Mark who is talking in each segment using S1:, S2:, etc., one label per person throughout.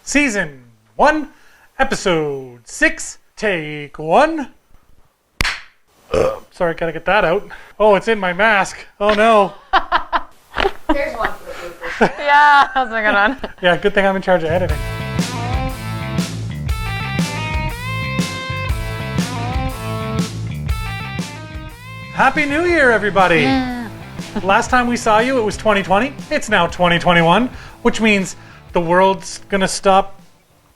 S1: Season 1, Episode 6, Take 1. Sorry, gotta get that out. Oh, it's in my mask. Oh no.
S2: There's one for the bloopers.
S3: Yeah, that's a good one.
S1: Yeah, good thing I'm in charge of editing. Happy New Year, everybody.
S3: Yeah.
S1: Last time we saw you, it was 2020. It's now 2021, which means the world's gonna stop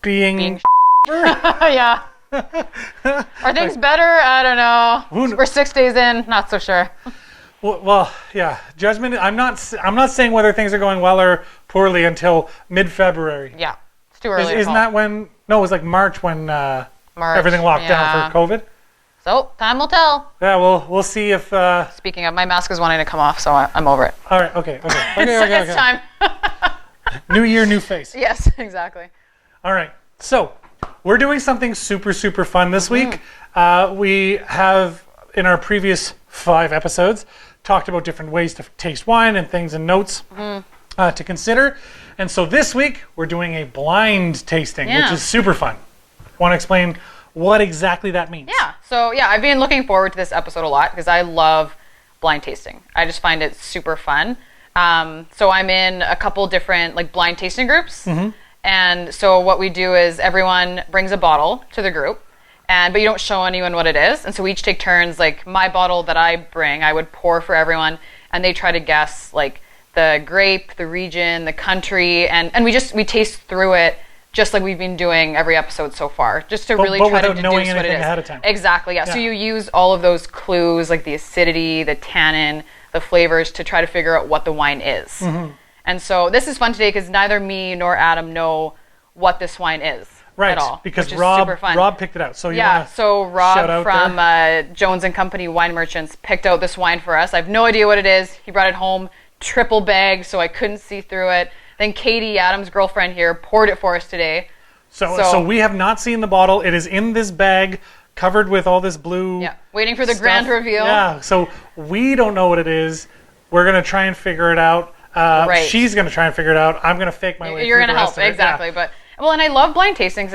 S1: being
S3: Yeah. Are things better? I don't know. We're 6 days in, not so sure.
S1: Well, yeah. Judgment. I'm not saying whether things are going well or poorly until mid-February.
S3: Yeah, it's too early.
S1: Isn't that when? No, it was like March when everything locked down for COVID.
S3: So time will tell.
S1: Yeah, we'll see if.
S3: Speaking of, my mask is wanting to come off, so I'm over it.
S1: All right. Okay.
S3: It's time.
S1: New year, new face.
S3: Yes, exactly.
S1: All right. So we're doing something super fun this week. We have in our previous 5 episodes talked about different ways to taste wine and things and notes to consider. And so this week we're doing a blind tasting, which is super fun. Want to explain what exactly that means?
S3: Yeah. So I've been looking forward to this episode a lot because I love blind tasting. I just find it super fun. So I'm in a couple different like blind tasting groups. And so what we do is everyone brings a bottle to the group, but you don't show anyone what it is. And so we each take turns. Like my bottle that I bring, I would pour for everyone, and they try to guess like the grape, the region, the country, and we taste through it just like we've been doing every episode so far, just to really try to deduce what it is.
S1: Ahead of time.
S3: Exactly. Yeah. So you use all of those clues, like the acidity, the tannin, the flavors, to try to figure out what the wine is. And so this is fun today because neither me nor Adam know what this wine is at all.
S1: Because
S3: which is
S1: Rob
S3: super fun.
S1: Rob picked it out. So
S3: so Rob from Jones and Company Wine Merchants picked out this wine for us. I have no idea what it is. He brought it home, triple bagged, so I couldn't see through it. Then Katie, Adam's girlfriend here, poured it for us today.
S1: So we have not seen the bottle. It is in this bag, covered with all this blue.
S3: Yeah, waiting for the
S1: stuff.
S3: grand reveal.
S1: Yeah, so we don't know what it is. We're gonna try and figure it out. She's gonna try and figure it out. I'm gonna fake my way.
S3: You're
S1: through
S3: gonna
S1: the rest
S3: help,
S1: of it.
S3: exactly.
S1: Yeah.
S3: And I love blind tastings.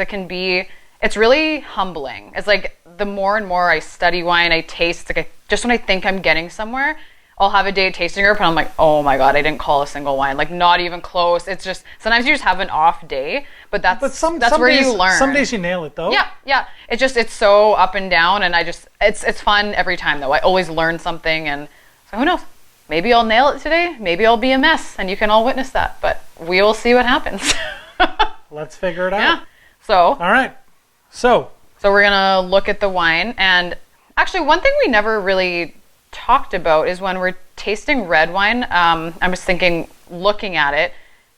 S3: It's really humbling. It's like the more and more I study wine, I taste. Like just when I think I'm getting somewhere, I'll have a day of tasting group and I'm like, oh my god, I didn't call a single wine. Like not even close. It's just sometimes you just have an off day, but that's where you learn.
S1: Some days you nail it though.
S3: Yeah. It's so up and down, and it's fun every time though. I always learn something, and so who knows? Maybe I'll nail it today. Maybe I'll be a mess, and you can all witness that. But we will see what happens.
S1: Let's figure it out.
S3: Yeah. So.
S1: All right. So
S3: we're gonna look at the wine, and actually, one thing we never really talked about is when we're tasting red wine. I'm just thinking, looking at it,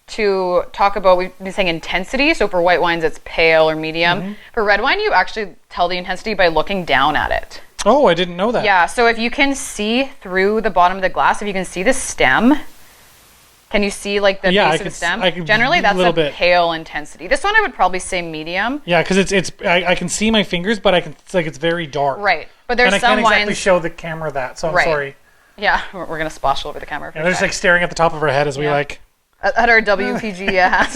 S3: to talk about, we've been saying intensity. So for white wines, it's pale or medium. For red wine, you actually tell the intensity by looking down at it.
S1: Oh, I didn't know that.
S3: Yeah, so if you can see through the bottom of the glass, if you can see the stem, can you see like the base of the stem? Generally, that's a pale intensity. This one I would probably say medium.
S1: Yeah, because I can see my fingers, but it's very dark.
S3: Right, but there's
S1: and
S3: some
S1: I can't
S3: wines.
S1: exactly show the camera that, so I'm sorry.
S3: Yeah, we're gonna splash all over the camera.
S1: Yeah, they're just like staring at the top of our head as we like.
S3: At our WPG hats.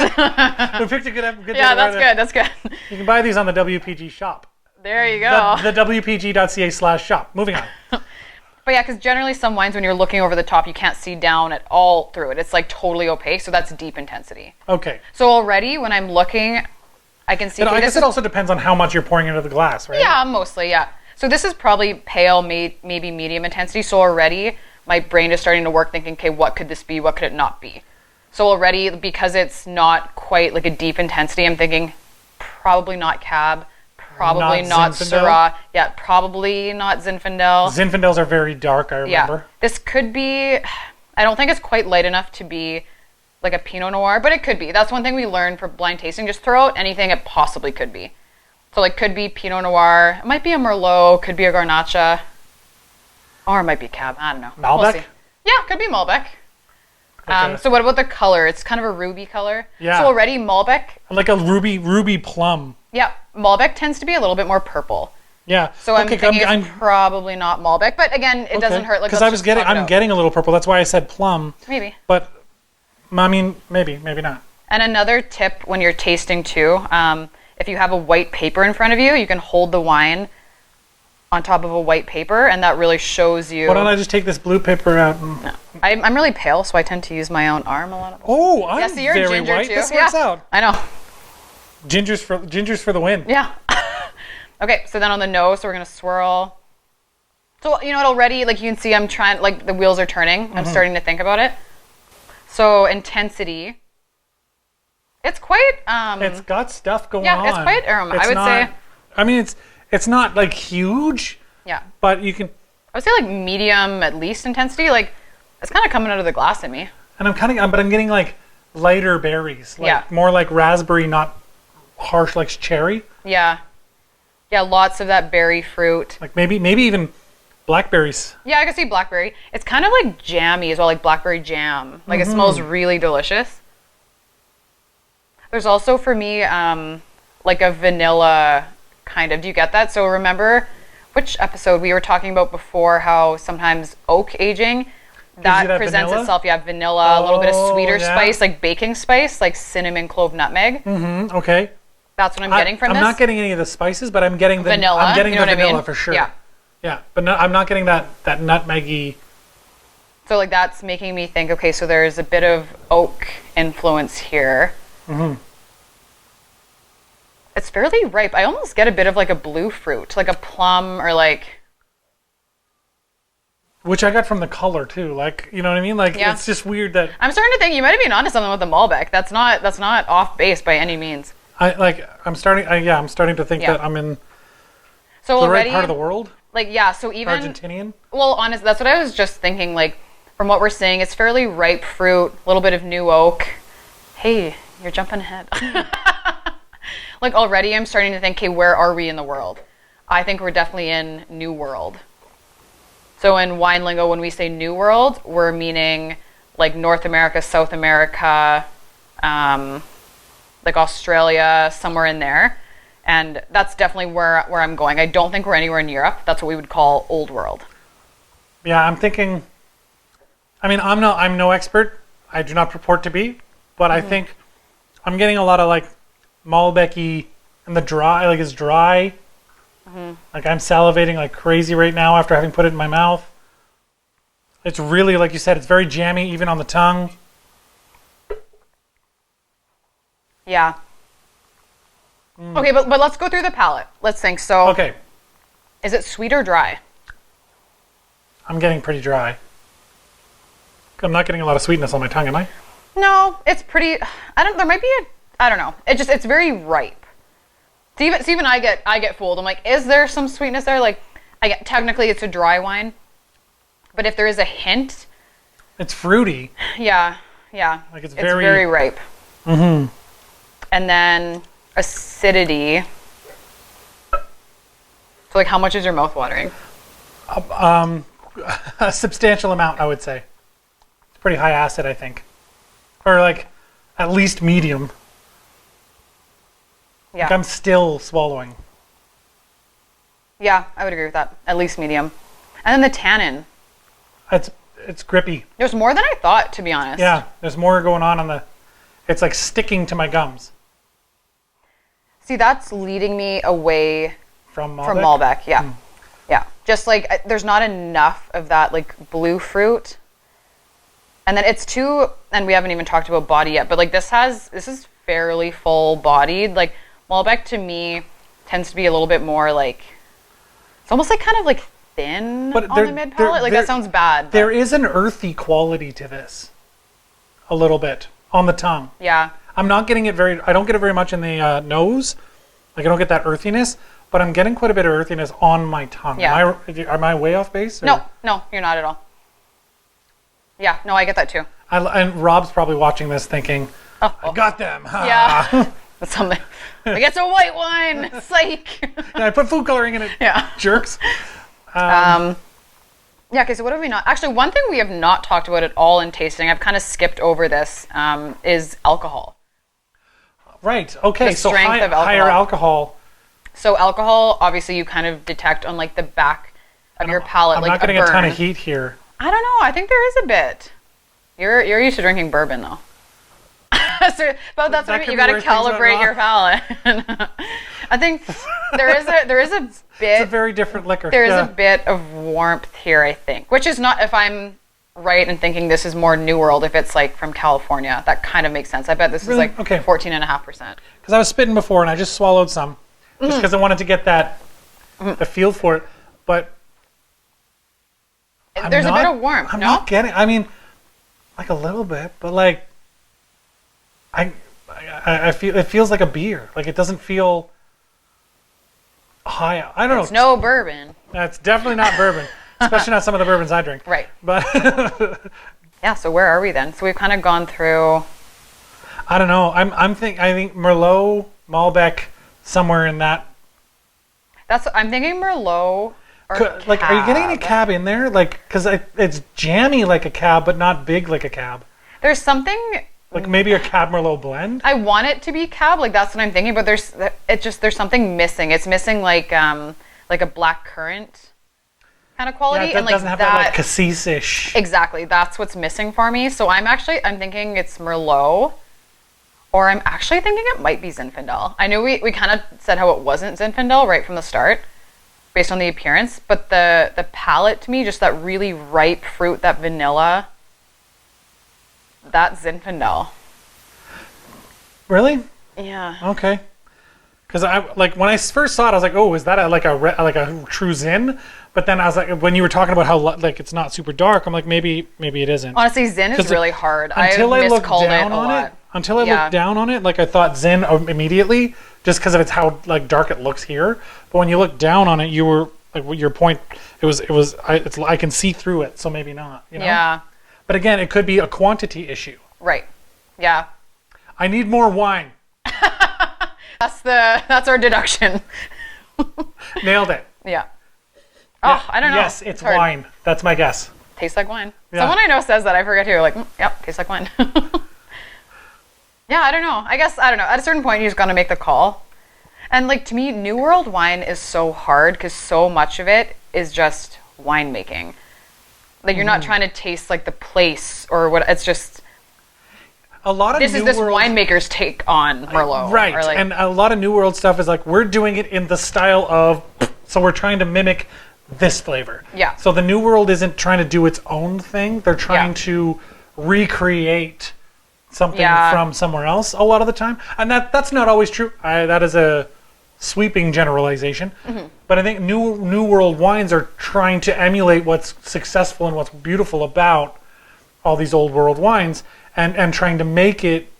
S1: We picked a good.
S3: Yeah, that's good.
S1: You can buy these on the WPG shop.
S3: There you go.
S1: The WPG.ca/shop. Moving on.
S3: But yeah, because generally some wines, when you're looking over the top, you can't see down at all through it. It's like totally opaque, so that's deep intensity.
S1: Okay.
S3: So already when I'm looking, I can see.
S1: I guess it also depends on how much you're pouring into the glass, right?
S3: Yeah, mostly, yeah. So this is probably pale, maybe medium intensity. So already my brain is starting to work thinking, okay, what could this be? What could it not be? So already, because it's not quite like a deep intensity, I'm thinking probably not Cab. Probably not Syrah. Yeah, probably not Zinfandel.
S1: Zinfandels are very dark, I remember.
S3: Yeah. This could be, I don't think it's quite light enough to be like a Pinot Noir, but it could be. That's one thing we learned for blind tasting. Just throw out anything it possibly could be. So like could be Pinot Noir, it might be a Merlot, could be a Garnacha, or it might be Cab, I don't know.
S1: Malbec?
S3: We'll see. Yeah, could be Malbec. Okay. So what about the color? It's kind of a ruby color.
S1: Yeah.
S3: So already Malbec.
S1: Like a ruby plum.
S3: Yeah, Malbec tends to be a little bit more purple.
S1: Yeah.
S3: So I'm thinking it's probably not Malbec, but again, it doesn't hurt. Like,
S1: because I'm getting a little purple. That's why I said plum.
S3: Maybe.
S1: But I mean, maybe not.
S3: And another tip when you're tasting too, if you have a white paper in front of you, you can hold the wine on top of a white paper, and that really shows you.
S1: Why don't I just take this blue paper out?
S3: No. I'm really pale, so I tend to use my own arm a lot of.
S1: Oh, I'm
S3: yeah, so you're
S1: very
S3: ginger
S1: white.
S3: too.
S1: This works out.
S3: I know.
S1: Ginger's for the win.
S3: Yeah. Okay, so then on the nose, so we're gonna swirl. So you know what? Already, like you can see, I'm trying. Like the wheels are turning. I'm starting to think about it. So intensity. It's quite.
S1: It's got stuff going on.
S3: Yeah, it's quite. I would say.
S1: I mean, it's not like huge.
S3: Yeah.
S1: But you can.
S3: I would say like medium at least intensity. Like it's kind of coming out of the glass at me.
S1: And I'm getting like lighter berries. Like more like raspberry, not harsh like cherry.
S3: Yeah. Yeah, lots of that berry fruit.
S1: Like maybe even blackberries.
S3: Yeah, I can see blackberry. It's kind of like jammy as well, like blackberry jam. Like it smells really delicious. There's also for me like a vanilla kind of. Do you get that? So remember which episode we were talking about before how sometimes oak aging that presents
S1: vanilla?
S3: itself. You have vanilla, a little bit of sweeter spice, like baking spice, like cinnamon, clove, nutmeg.
S1: Mm-hmm. Okay.
S3: That's what I'm getting from this.
S1: I'm not getting any of the spices, but I'm getting the
S3: vanilla.
S1: I'm getting
S3: you know
S1: the
S3: what
S1: vanilla
S3: I mean?
S1: for sure.
S3: Yeah.
S1: Yeah, but no, I'm not getting that nutmeggy.
S3: So like that's making me think, okay, so there's a bit of oak influence here.
S1: Mm-hmm.
S3: It's fairly ripe. I almost get a bit of like a blue fruit, like a plum or like.
S1: Which I got from the color too. Like, you know what I mean? Like it's just weird that
S3: I'm starting to think you might have been onto something with the Malbec. That's not off base by any means.
S1: I'm starting to think that I'm in
S3: so
S1: the
S3: already,
S1: right part of the world.
S3: Like yeah, so even
S1: Argentinian.
S3: Well, honest, that's what I was just thinking. Like from what we're seeing, it's fairly ripe fruit, a little bit of new oak. Hey, you're jumping ahead. Like already, I'm starting to think, okay, where are we in the world? I think we're definitely in New World. So in wine lingo, when we say New World, we're meaning like North America, South America, like Australia, somewhere in there. And that's definitely where I'm going. I don't think we're anywhere in Europe. That's what we would call Old World.
S1: Yeah, I'm thinking. I mean, I'm no expert. I do not purport to be, but I think I'm getting a lot of like Malbec-y and the dry. Like it's dry. Like I'm salivating like crazy right now after having put it in my mouth. It's really, like you said, it's very jammy even on the tongue.
S3: Yeah. Okay, but let's go through the palate. Let's think. So,
S1: Okay,
S3: is it sweet or dry?
S1: I'm getting pretty dry. I'm not getting a lot of sweetness on my tongue, am I?
S3: No, it's pretty. There might be I don't know. It's very ripe. So even I get fooled. I'm like, is there some sweetness there? Like, technically it's a dry wine, but if there is a hint,
S1: It's fruity.
S3: yeah.
S1: Like it's
S3: very ripe.
S1: Mm-hmm.
S3: And then acidity. So like, how much is your mouth watering?
S1: A substantial amount, I would say. It's pretty high acid, I think, or like at least medium.
S3: Yeah.
S1: Like I'm still swallowing.
S3: Yeah, I would agree with that. At least medium. And then the tannin.
S1: It's grippy.
S3: There's more than I thought, to be honest.
S1: Yeah, there's more going on the. It's like sticking to my gums.
S3: See, that's leading me away
S1: From Malbec?
S3: from Malbec. Yeah. Yeah. Just like there's not enough of that like blue fruit. And then it's too, and we haven't even talked about body yet, but like this is fairly full bodied. Like Malbec to me tends to be a little bit more like, it's almost like kind of like thin on the mid palate. Like that sounds bad.
S1: There is an earthy quality to this. A little bit on the tongue.
S3: Yeah.
S1: I'm not getting it I don't get it very much in the nose. Like I don't get that earthiness, but I'm getting quite a bit of earthiness on my tongue.
S3: Yeah.
S1: Am I way off base? Or?
S3: No, you're not at all. Yeah, no, I get that too.
S1: And Rob's probably watching this thinking, I got them.
S3: Yeah. That's something. Like, it's a white wine. Psych.
S1: Yeah, I put food coloring in it.
S3: Yeah.
S1: Jerks.
S3: Yeah, okay, so what have we not? Actually, one thing we have not talked about at all in tasting, I've kind of skipped over this, is alcohol.
S1: Right. Okay.
S3: The
S1: So
S3: strength of alcohol.
S1: higher alcohol.
S3: So alcohol, obviously, you kind of detect on like the back of your palate,
S1: I'm
S3: like
S1: not getting
S3: a
S1: a ton
S3: burn.
S1: of heat here.
S3: I don't know. I think there is a bit. You're used to drinking bourbon though. So, but that's
S1: That
S3: what I mean.
S1: could
S3: You
S1: be
S3: got to
S1: where things went
S3: calibrate your palate. I think there is a
S1: It's a
S3: bit.
S1: very different liquor.
S3: There is
S1: Yeah.
S3: a bit of warmth here, I think, which is not, if I'm right in thinking this is more New World, if it's like from California, that kind of makes sense. I bet this
S1: Really?
S3: is like
S1: Okay.
S3: 14.5%.
S1: Because I was spitting before and I just swallowed some, just because I wanted to get that the feel for it. But
S3: There's a bit of warmth,
S1: I'm
S3: no?
S1: not getting. I mean, like a little bit, but like I feel it feels like a beer. Like it doesn't feel high. I don't
S3: It's
S1: know.
S3: no bourbon.
S1: That's definitely not bourbon, especially not some of the bourbons I drink.
S3: Right.
S1: But
S3: Yeah, so where are we then? So we've kind of gone through.
S1: I don't know. I think Merlot, Malbec, somewhere in that.
S3: I'm thinking Merlot or
S1: Like, are you getting any
S3: Cab.
S1: cab in there? Like, because it's jammy like a cab, but not big like a cab.
S3: There's something.
S1: Like maybe a Cab Merlot blend.
S3: I want it to be Cab, like that's what I'm thinking, but there's something missing. It's missing like a black currant kind of quality,
S1: Yeah, it
S3: and like
S1: doesn't have that like cassis-ish.
S3: Exactly, that's what's missing for me. So I'm thinking it's Merlot, or I'm actually thinking it might be Zinfandel. I know we kind of said how it wasn't Zinfandel right from the start, based on the appearance, but the palate to me, just that really ripe fruit, that vanilla. That's Zinfandel.
S1: Really?
S3: Yeah.
S1: Okay. Because when I first saw it, I was like, oh, is that like a true Zin? But then I was like, when you were talking about how like it's not super dark, I'm like, maybe it isn't.
S3: Honestly, Zin is
S1: 'Cause
S3: really hard.
S1: Until I looked
S3: miscalled
S1: down
S3: it a
S1: on
S3: lot.
S1: it, until I
S3: Yeah.
S1: looked down on it, like I thought Zin immediately, just because of it's how like dark it looks here. But when you look down on it, you were like, your point. I can see through it, so maybe not. You know?
S3: Yeah.
S1: But again, it could be a quantity issue.
S3: Right. Yeah.
S1: I need more wine.
S3: That's our deduction.
S1: Nailed it.
S3: Yeah. Oh, I don't know.
S1: Yes, it's
S3: hard.
S1: wine. That's my guess.
S3: Tastes like wine.
S1: Yeah.
S3: Someone I know says that. I forget who. Like, yep, tastes like wine. Yeah, I don't know. I guess, I don't know. At a certain point, you just got to make the call. And like, to me, New World wine is so hard because so much of it is just winemaking. Like, you're not trying to taste like the place or what. It's just,
S1: A lot of
S3: this
S1: New
S3: is this
S1: World,
S3: winemaker's take on Merlot.
S1: right?
S3: Or like,
S1: And a lot of New World stuff is like we're doing it in the style of, so we're trying to mimic this flavor.
S3: Yeah.
S1: So the New World isn't trying to do its own thing. They're trying to recreate something from somewhere else a lot of the time, and that's not always true. That is a sweeping generalization, but I think New World wines are trying to emulate what's successful and what's beautiful about all these Old World wines, and trying to make it,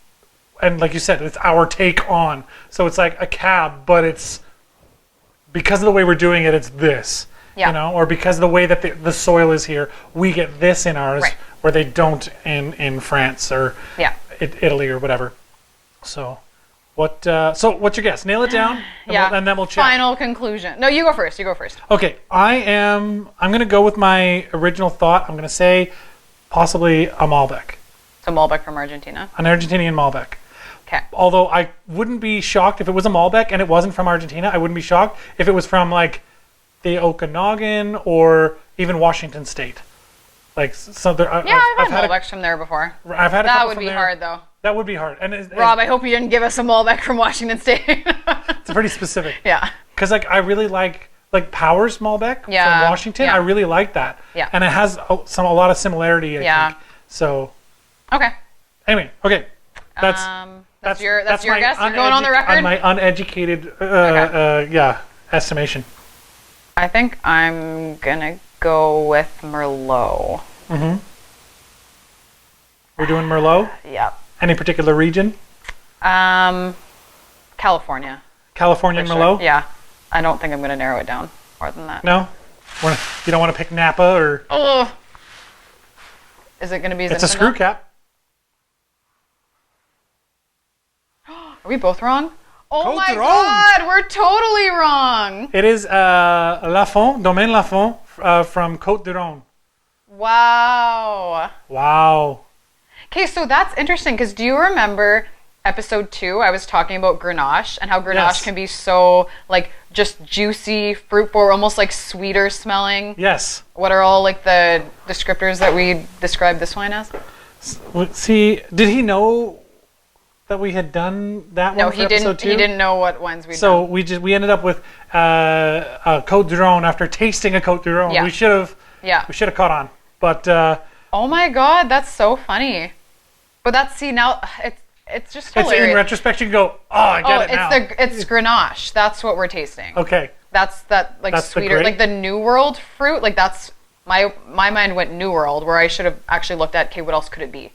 S1: and like you said, it's our take on. So it's like a cab, but it's because of the way we're doing it, it's this.
S3: Yeah.
S1: You know, or because of the way that the soil is here, we get this in ours,
S3: Right.
S1: where they don't in France or
S3: yeah.
S1: Italy or whatever. So, what's your guess? Nail it down, and then we'll chat.
S3: Final conclusion. No, you go first. You go first.
S1: Okay, I'm going to go with my original thought. I'm going to say possibly a Malbec,
S3: So Malbec from Argentina.
S1: an Argentinian Malbec.
S3: Okay.
S1: Although I wouldn't be shocked if it was a Malbec and it wasn't from Argentina. I wouldn't be shocked if it was from like the Okanagan or even Washington State. Like so,
S3: I've had Malbecs from there before.
S1: I've had a
S3: That
S1: couple
S3: would
S1: from
S3: be
S1: there.
S3: hard though.
S1: That would be hard, and
S3: Rob, I hope you didn't give us a Malbec from Washington State.
S1: it's pretty specific.
S3: Yeah.
S1: Because like I really like Powers Malbec from Washington.
S3: Yeah.
S1: I really like that.
S3: Yeah.
S1: And it has a lot of similarity. I think. So.
S3: Okay.
S1: Anyway, okay. That's
S3: your
S1: my
S3: guess. You're going on the record.
S1: On my uneducated estimation.
S3: I think I'm gonna go with Merlot.
S1: We're doing Merlot.
S3: Yep.
S1: Any particular region?
S3: California.
S1: California
S3: for
S1: Merlot.
S3: Sure. Yeah. I don't think I'm gonna narrow it down more than that.
S1: No. You don't want to pick Napa or?
S3: Oh. Is it gonna be?
S1: It's a screw cap.
S3: Are we both wrong? Oh
S1: Côte
S3: my
S1: d'Rône.
S3: God, we're totally wrong.
S1: It is Lafont, Domaine Lafont from Côte d'Rône.
S3: Wow.
S1: Wow.
S3: Okay, so that's interesting because do you remember episode 2? I was talking about Grenache and how Grenache
S1: Yes.
S3: can be so like just juicy, fruit forward, almost like sweeter smelling.
S1: Yes.
S3: What are all like the descriptors that we describe this wine as?
S1: See, did he know that we had done that
S3: No,
S1: one for
S3: he
S1: episode
S3: didn't.
S1: 2?
S3: He didn't know what wines we'd
S1: So
S3: done.
S1: we ended up with a Côte du Rhône after tasting a Côte du Rhône.
S3: Yeah.
S1: We should
S3: Yeah.
S1: have caught on, but
S3: Oh my God, that's so funny. But now it's just hilarious.
S1: in retrospect you can go, oh, I get it now.
S3: It's Grenache. That's what we're tasting.
S1: Okay.
S3: That's
S1: That's the
S3: sweeter,
S1: grape?
S3: like the New World fruit. Like that's my mind went New World, where I should have actually looked at, okay, what else could it be?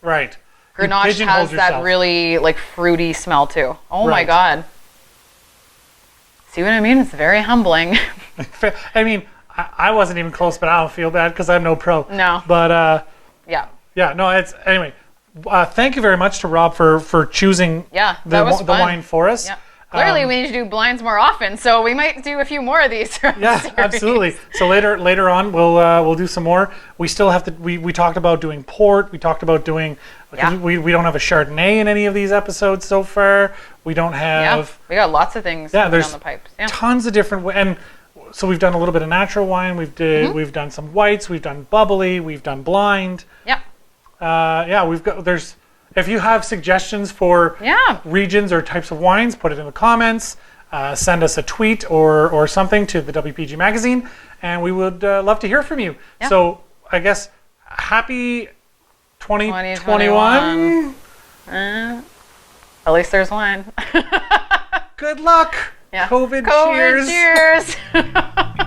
S1: Right. You
S3: Grenache
S1: pigeonholed
S3: has that
S1: yourself.
S3: really like fruity smell too. Oh my
S1: Right.
S3: God. See what I mean? It's very humbling.
S1: I mean, I wasn't even close, but I don't feel bad because I'm no pro.
S3: No.
S1: But
S3: Yeah.
S1: yeah, no, it's anyway. Thank you very much to Rob for choosing
S3: Yeah,
S1: the,
S3: that was
S1: the
S3: fun.
S1: wine for us.
S3: Yeah. Clearly, we need to do blinds more often, so we might do a few more of these.
S1: Yeah, absolutely. So later on, we'll do some more. We still have to. We talked about doing port. We talked about doing.
S3: Yeah.
S1: We don't have a Chardonnay in any of these episodes so far. We don't
S3: Yeah,
S1: have.
S3: we got lots of things
S1: Yeah,
S3: coming
S1: there's
S3: down the pipes. Yeah.
S1: tons of different and so we've done a little bit of natural wine.
S3: Mm-hmm.
S1: We've done some whites. We've done bubbly. We've done blind.
S3: Yeah.
S1: Yeah, there's. If you have suggestions for
S3: Yeah.
S1: regions or types of wines, put it in the comments. Send us a tweet or something to the WPG magazine, and we would love to hear from you.
S3: Yeah.
S1: So I guess happy 2021.
S3: 2021. At least there's wine.
S1: Good luck.
S3: Yeah.
S1: COVID
S3: cheers.
S1: cheers.